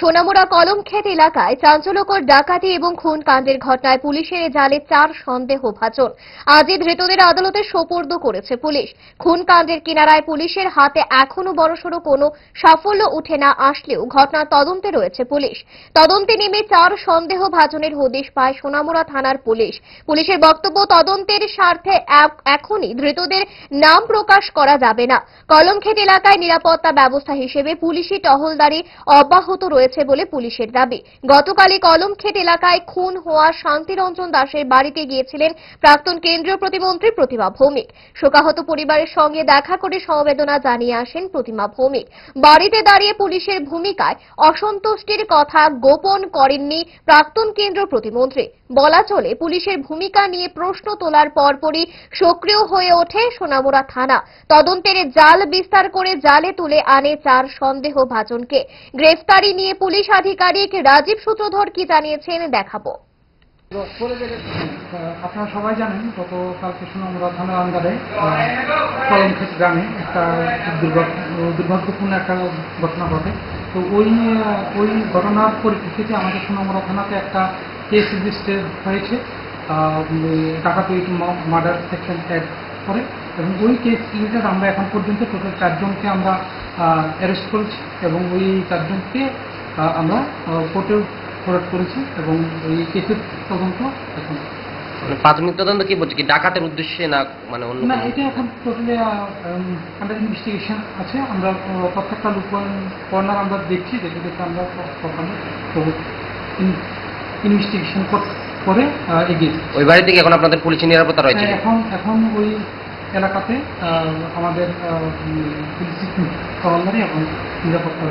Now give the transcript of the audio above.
সোনামুড়া কলমক্ষেত এলাকায় চাঞ্চল্যকর ডাকাতি এবং খুন কাণ্ডের ঘটনায় পুলিশের জালে 4 সন্দেহভাজন আজই ধৃতদের আদালতে সোপর্দ করেছে পুলিশ। খুন কাণ্ডের কিনারায় পুলিশের হাতে এখনো বড়সড় কোনো সাফল্য উঠে না আসলেও ঘটনার তদন্তে রয়েছে পুলিশ। তদন্তে নেমে 4 সন্দেহভাজনের হদিশ পায় সোনামুড়া থানার পুলিশ। পুলিশের বক্তব্য, তদন্তের স্বার্থে এখনই ধৃতদের নাম প্রকাশ করা যাবে না। কলমক্ষেত এলাকায় নিরাপত্তা ব্যবস্থা হিসেবে পুলিশি টহলদারি অব্যাহত রয়েছে বলে পুলিশের দাবি। গতকালই কলমক্ষেত এলাকায় খুন হওয়া শান্তিরঞ্জন দাসের বাড়িতে গিয়েছিলেন প্রাক্তন কেন্দ্রীয় প্রতিমন্ত্রী প্রতিমা ভৌমিক। শোকাহত পরিবারের সঙ্গে দেখা করে সমবেদনা জানিয়ে আসেন প্রতিমা ভৌমিক। বাড়িতে দাঁড়িয়ে পুলিশের ভূমিকায় অসন্তুষ্টির কথা গোপন করেননি প্রাক্তন কেন্দ্রীয় প্রতিমন্ত্রী। বলা চলে, পুলিশের ভূমিকা নিয়ে প্রশ্ন তোলার পরপরই সক্রিয় হয়ে ওঠে সোনামুড়া থানা। তদন্তের জাল বিস্তার করে জালে তুলে আনে 4 সন্দেহভাজনকে। গ্রেফতারি নিয়ে পুলিশ আধিকারিক রাজীব সূত্রধর কি জানিয়েছেন দেখাবো। আপনারা সবাই জানেন, গতকালকে সোনামুড়া থানার আন্ডারে কলমক্ষেত গ্রামে একটা দুর্ভাগ্যপূর্ণ একটা ঘটনা ঘটে। তো ওই ঘটনার পরিপ্রেক্ষিতে আমাদের সোনামুড়া থানাতে একটা কেস রেজিস্টার হয়েছে ডাকাতি মার্ডার সেকশন অ্যাড করে, এবং ওই কেস রিলেটেড আমরা এখন পর্যন্ত টোটাল 4 জনকে আমরা অ্যারেস্ট করেছি এবং ওই 4 জনকে আমরা কোর্টে ফরওয়ার্ড করেছি এবং এই কেসের তদন্ত এখন প্রাথমিক তদন্ত কি বলছে, কি ডাকাতের উদ্দেশ্যে না মানে অন্য না, এটা এখন টোটালি আন্ডার ইনভেস্টিগেশন আছে। আমরা প্রত্যেকটা কর্নার আমরা দেখছি, দেখে আমরা ইনভেস্টিগেশন করে এগিয়ে। ওই বাড়ি থেকে এখন আপনাদের পুলিশ নিরাপত্তা রয়েছে? এখন ওই এলাকাতে আমাদের পুলিশ কর্মচারী এবং নিরাপত্তা